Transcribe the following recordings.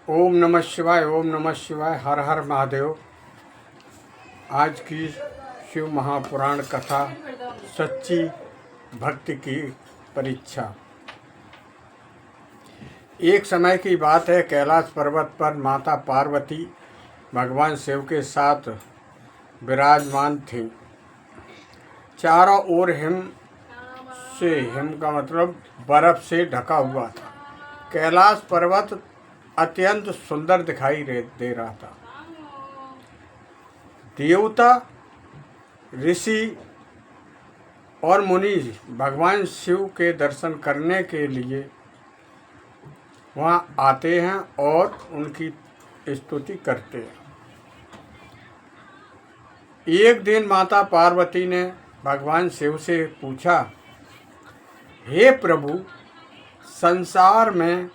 ओम नमः शिवाय। ओम नमः शिवाय। हर हर महादेव। आज की शिव महापुराण कथा सच्ची भक्ति की परीक्षा। एक समय की बात है, कैलाश पर्वत पर माता पार्वती भगवान शिव के साथ विराजमान थी। चारों ओर हिम का मतलब बर्फ से ढका हुआ था। कैलाश पर्वत अत्यंत सुंदर दिखाई दे रहा था। देवता, ऋषि और मुनि भगवान शिव के दर्शन करने के लिए वहाँ आते हैं और उनकी स्तुति करते हैं। एक दिन माता पार्वती ने भगवान शिव से पूछा, हे प्रभु, संसार में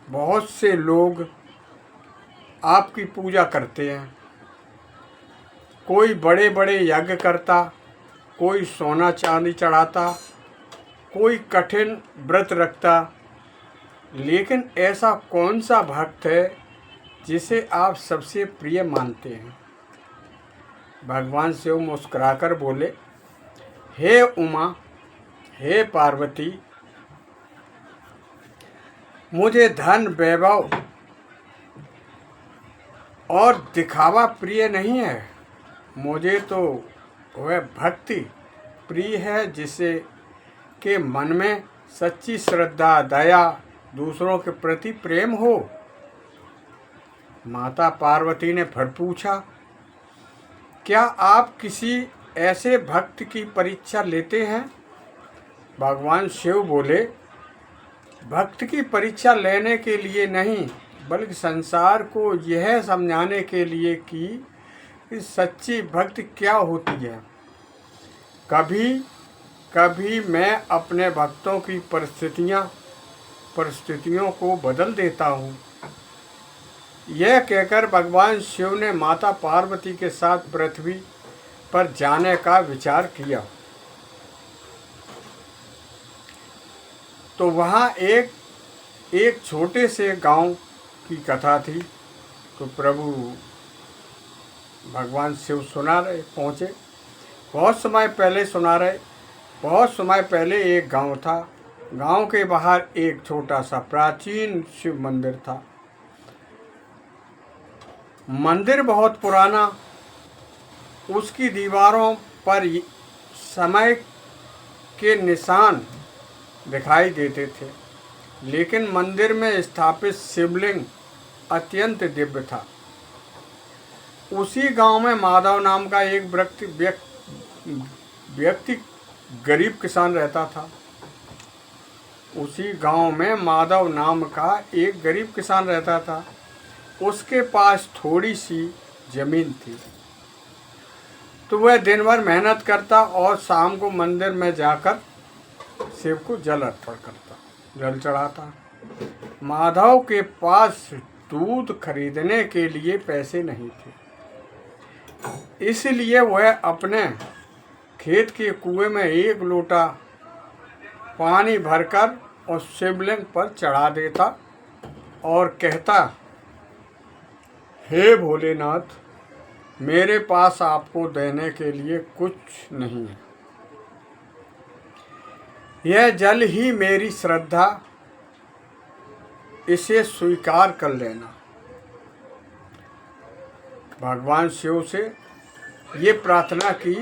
बहुत से लोग आपकी पूजा करते हैं। कोई बड़े बड़े यज्ञ करता, कोई सोना चांदी चढ़ाता, कोई कठिन व्रत रखता, लेकिन ऐसा कौन सा भक्त है जिसे आप सबसे प्रिय मानते हैं? भगवान शिव मुस्कुराकर बोले, हे उमा, हे पार्वती, मुझे धन, वैभव और दिखावा प्रिय नहीं है। मुझे तो वह भक्ति प्रिय है जिसे के मन में सच्ची श्रद्धा, दया, दूसरों के प्रति प्रेम हो। माता पार्वती ने फिर पूछा, क्या आप किसी ऐसे भक्त की परीक्षा लेते हैं? भगवान शिव बोले, भक्त की परीक्षा लेने के लिए नहीं, बल्कि संसार को यह समझाने के लिए कि सच्ची भक्ति क्या होती है। कभी कभी मैं अपने भक्तों की परिस्थितियों को बदल देता हूँ। यह कहकर भगवान शिव ने माता पार्वती के साथ पृथ्वी पर जाने का विचार किया। तो वहाँ एक छोटे से गांव की कथा थी। तो प्रभु भगवान शिव पहुँचे। बहुत समय पहले एक गांव था। गांव के बाहर एक छोटा सा प्राचीन शिव मंदिर था। मंदिर बहुत पुराना, उसकी दीवारों पर समय के निशान दिखाई देते थे, लेकिन मंदिर में स्थापित शिवलिंग अत्यंत दिव्य था। उसी गांव में माधव नाम का एक व्यक्ति गरीब किसान रहता था। उसी गांव में माधव नाम का एक गरीब किसान रहता था। उसके पास थोड़ी सी जमीन थी, तो वह दिन भर मेहनत करता और शाम को मंदिर में जाकर शिव को जल अर्पण करता, जल चढ़ाता। माधव के पास दूध खरीदने के लिए पैसे नहीं थे, इसलिए वह अपने खेत के कुएं में एक लोटा पानी भरकर उस शिवलिंग पर चढ़ा देता और कहता, हे भोलेनाथ, मेरे पास आपको देने के लिए कुछ नहीं है। यह जल ही मेरी श्रद्धा, इसे स्वीकार कर लेना। भगवान शिव से ये प्रार्थना की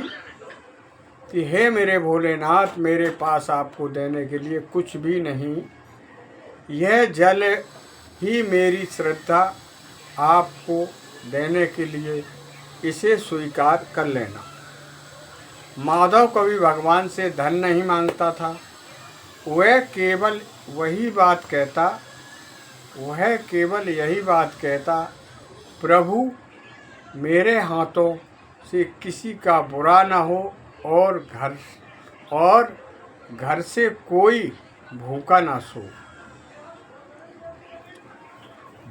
कि हे मेरे भोलेनाथ, मेरे पास आपको देने के लिए कुछ भी नहीं। यह जल ही मेरी श्रद्धा, आपको देने के लिए इसे स्वीकार कर लेना। माधव कभी भगवान से धन नहीं मांगता था। वह केवल यही बात कहता, प्रभु, मेरे हाथों से किसी का बुरा न हो और घर से कोई भूखा ना सो।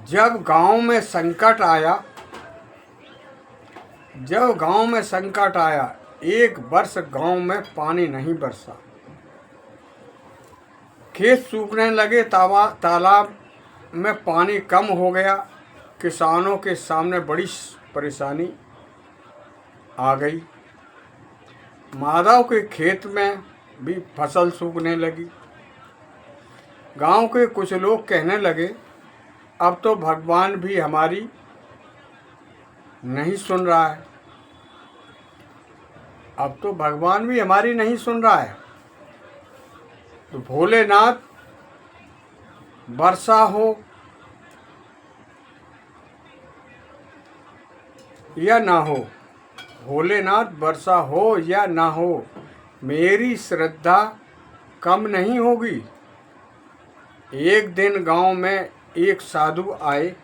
जब गांव में संकट आया, एक वर्ष गांव में पानी नहीं बरसा। खेत सूखने लगे, तालाब में पानी कम हो गया। किसानों के सामने बड़ी परेशानी आ गई। माधव के खेत में भी फसल सूखने लगी। गांव के कुछ लोग कहने लगे, अब तो भगवान भी हमारी नहीं सुन रहा है। अब तो भगवान भी हमारी नहीं सुन रहा है। तो भोलेनाथ वर्षा हो या ना हो, भोलेनाथ वर्षा हो या ना हो, मेरी श्रद्धा कम नहीं होगी। एक दिन गांव में एक साधु आए।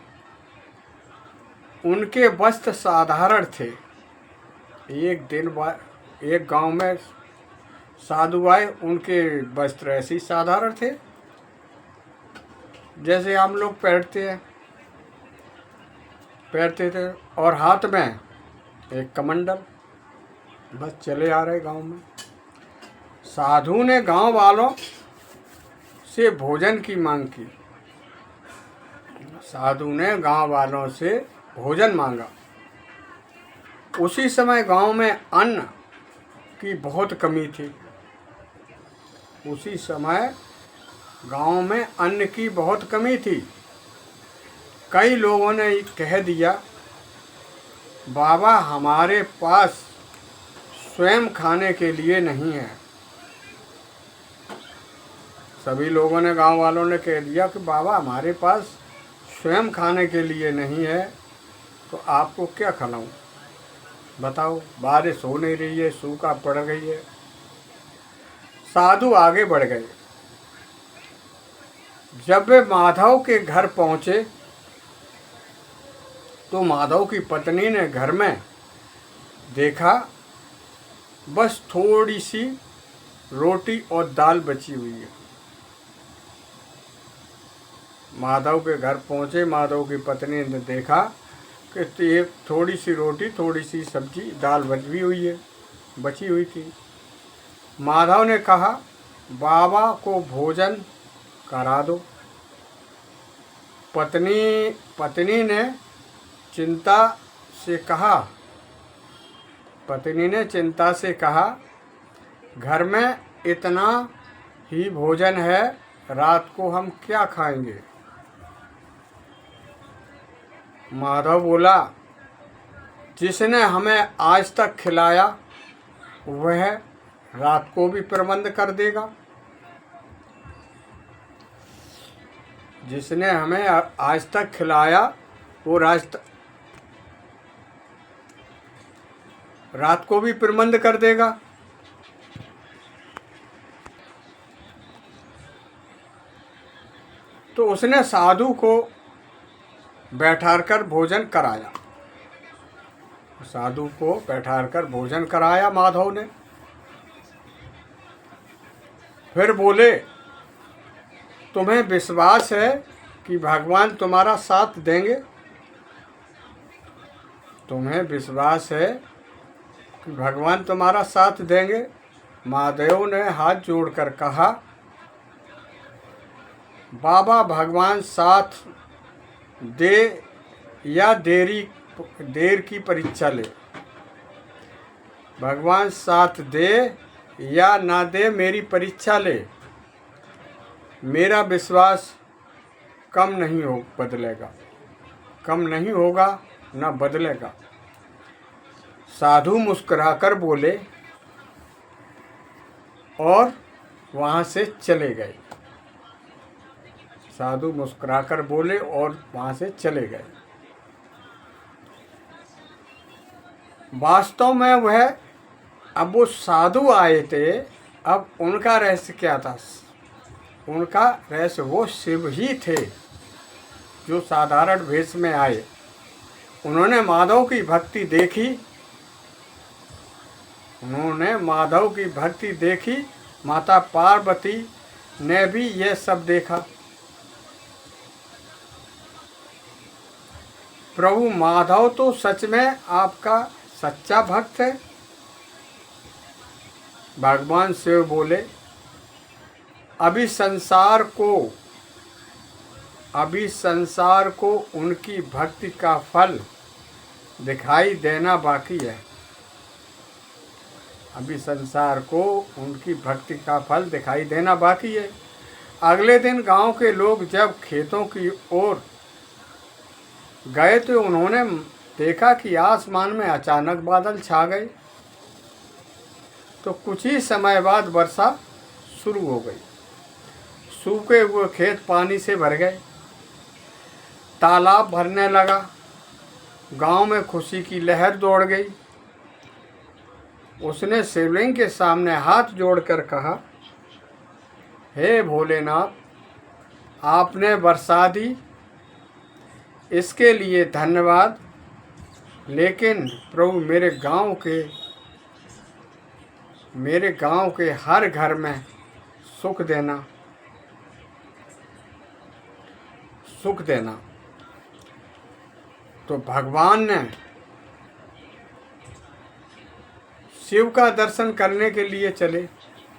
उनके वस्त्र साधारण थे। एक गांव में साधु आए, उनके वस्त्र ऐसे ही साधारण थे जैसे हम लोग पहनते थे, और हाथ में एक कमंडल। बस चले आ रहे गांव में। साधु ने गांव वालों से भोजन की मांग की। साधु ने गांव वालों से भोजन मांगा। उसी समय गांव में अन्न की बहुत कमी थी। उसी समय गांव में अन्न की बहुत कमी थी। कई लोगों ने कह दिया, बाबा हमारे पास स्वयं खाने के लिए नहीं है। सभी लोगों ने, गांव वालों ने कह दिया कि बाबा हमारे पास स्वयं खाने के लिए नहीं है, तो आपको क्या खिलाऊं बताओ। बारिश हो नहीं रही है, सूखा पड़ गई है। साधु आगे बढ़ गए। जब वे माधव के घर पहुंचे तो माधव की पत्नी ने घर में देखा बस थोड़ी सी रोटी और दाल बची हुई है। माधव के घर पहुंचे, माधव की पत्नी ने देखा कि एक थोड़ी सी रोटी, थोड़ी सी सब्जी, दाल बची हुई थी। माधव ने कहा, बाबा को भोजन करा दो। पत्नी ने चिंता से कहा, घर में इतना ही भोजन है, रात को हम क्या खाएंगे। माधव बोला, जिसने हमें आज तक खिलाया वह रात को भी प्रबंध कर देगा। जिसने हमें आज तक खिलाया वो रात को भी प्रबंध कर देगा। तो उसने साधु को बैठाकर भोजन कराया। साधु को बैठाकर भोजन कराया माधव ने। फिर बोले, तुम्हें विश्वास है कि भगवान तुम्हारा साथ देंगे? तुम्हें विश्वास है कि भगवान तुम्हारा साथ देंगे? महादेव ने हाथ जोड़कर कहा, बाबा भगवान साथ दे या देर की परीक्षा ले। भगवान साथ दे या ना दे, मेरी परीक्षा ले। मेरा विश्वास कम नहीं होगा ना बदलेगा। साधु मुस्कुराकर बोले और वहाँ से चले गए। साधु मुस्कुराकर बोले और वहाँ से चले गए। वास्तव में अब वो साधु आए थे। अब उनका रहस्य क्या था? उनका रहस्य वो शिव ही थे जो साधारण वेश में आए। उन्होंने माधव की भक्ति देखी। माता पार्वती ने भी यह सब देखा। प्रभु माधव तो सच में आपका सच्चा भक्त है। भगवान शिव बोले, अभी संसार को अभी संसार को उनकी भक्ति का फल दिखाई देना बाकी है। अभी संसार को उनकी भक्ति का फल दिखाई देना बाकी है। अगले दिन गांव के लोग जब खेतों की ओर गए तो उन्होंने देखा कि आसमान में अचानक बादल छा गए। तो कुछ ही समय बाद वर्षा शुरू हो गई। सूखे हुए खेत पानी से भर गए, तालाब भरने लगा। गांव में खुशी की लहर दौड़ गई। उसने शिवलिंग के सामने हाथ जोड़कर कहा, हे भोलेनाथ, आपने वर्षा दी, इसके लिए धन्यवाद। लेकिन प्रभु मेरे गांव के हर घर में सुख देना। तो भगवान ने शिव का दर्शन करने के लिए चले।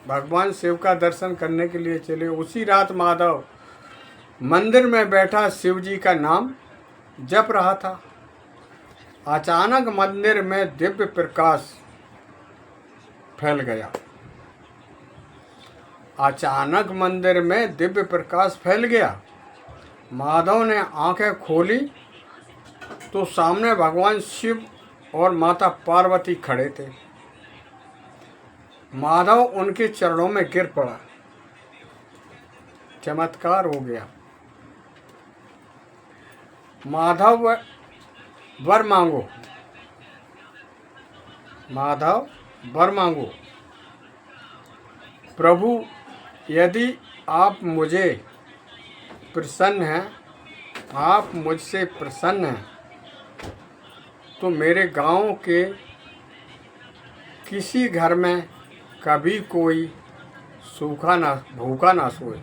भगवान शिव का दर्शन करने के लिए चले। उसी रात माधव मंदिर में बैठा शिव जी का नाम जप रहा था। अचानक मंदिर में दिव्य प्रकाश फैल गया। अचानक मंदिर में दिव्य प्रकाश फैल गया। माधव ने आंखें खोली तो सामने भगवान शिव और माता पार्वती खड़े थे। माधव उनके चरणों में गिर पड़ा। चमत्कार हो गया। माधव वर मांगो, माधव वर मांगो। प्रभु, यदि आप मुझे प्रसन्न हैं, आप मुझसे प्रसन्न हैं, तो मेरे गांव के किसी घर में कभी कोई भूखा ना सोए।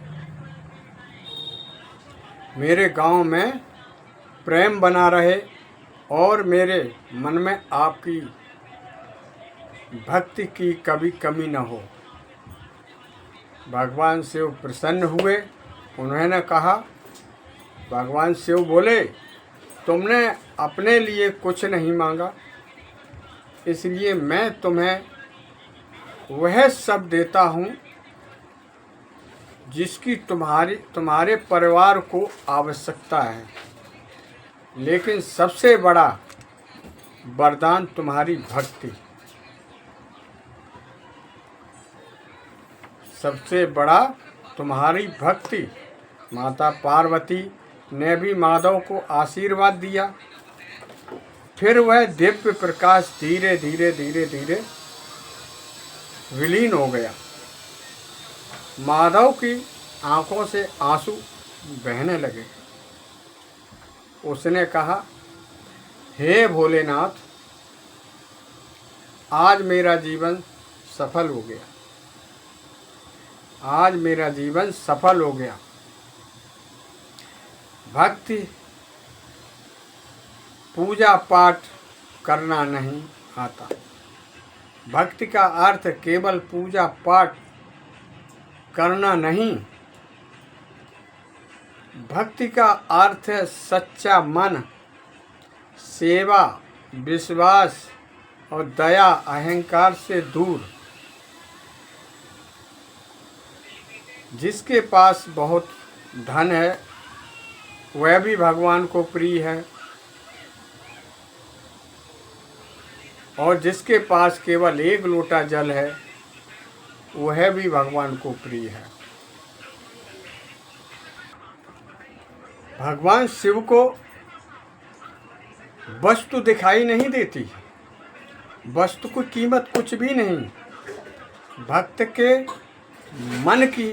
मेरे गांव में प्रेम बना रहे और मेरे मन में आपकी भक्ति की कभी कमी न हो। भगवान शिव प्रसन्न हुए। उन्होंने कहा, भगवान शिव बोले, तुमने अपने लिए कुछ नहीं मांगा, इसलिए मैं तुम्हें वह सब देता हूँ जिसकी तुम्हारे परिवार को आवश्यकता है। लेकिन सबसे बड़ा वरदान तुम्हारी भक्ति। सबसे बड़ा तुम्हारी भक्ति। माता पार्वती ने भी माधव को आशीर्वाद दिया। फिर वह दिव्य प्रकाश धीरे धीरे धीरे धीरे विलीन हो गया। माधव की आंखों से आंसू बहने लगे। उसने कहा, हे भोलेनाथ, आज मेरा जीवन सफल हो गया। आज मेरा जीवन सफल हो गया। भक्ति पूजा पाठ करना नहीं आता। भक्ति का अर्थ केवल पूजा पाठ करना नहीं। भक्ति का अर्थ है सच्चा मन, सेवा, विश्वास और दया, अहंकार से दूर। जिसके पास बहुत धन है वह भी भगवान को प्रिय है, और जिसके पास केवल एक लोटा जल है वह भी भगवान को प्रिय है। भगवान शिव को वस्तु दिखाई नहीं देती। वस्तु की कीमत कुछ भी नहीं। भक्त के मन की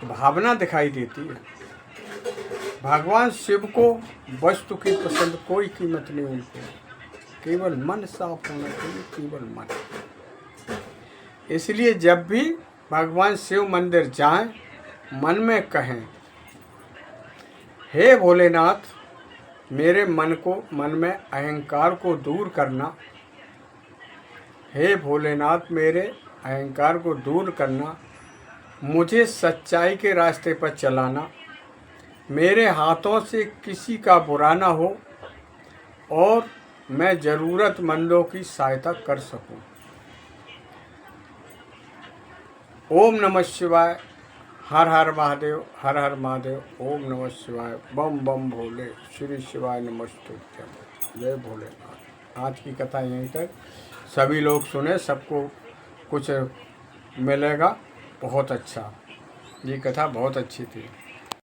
भावना दिखाई देती है। भगवान शिव को वस्तु की पसंद कोई कीमत नहीं उनको। केवल मन साफ होना चाहिए, केवल मन। इसलिए जब भी भगवान शिव मंदिर जाएं, मन में कहें, हे भोलेनाथ, मेरे मन में अहंकार को दूर करना। हे भोलेनाथ, मेरे अहंकार को दूर करना। मुझे सच्चाई के रास्ते पर चलाना। मेरे हाथों से किसी का बुरा ना हो और मैं ज़रूरतमंदों की सहायता कर सकूं। ओम नमः शिवाय। हर हर महादेव, हर हर महादेव। ओम नमः शिवाय। बम बम भोले। श्री शिवाय नमस्तुभ्यं। जय भोलेनाथ। आज की कथा यहीं तक। सभी लोग सुने, सबको कुछ मिलेगा। बहुत अच्छा, ये कथा बहुत अच्छी थी।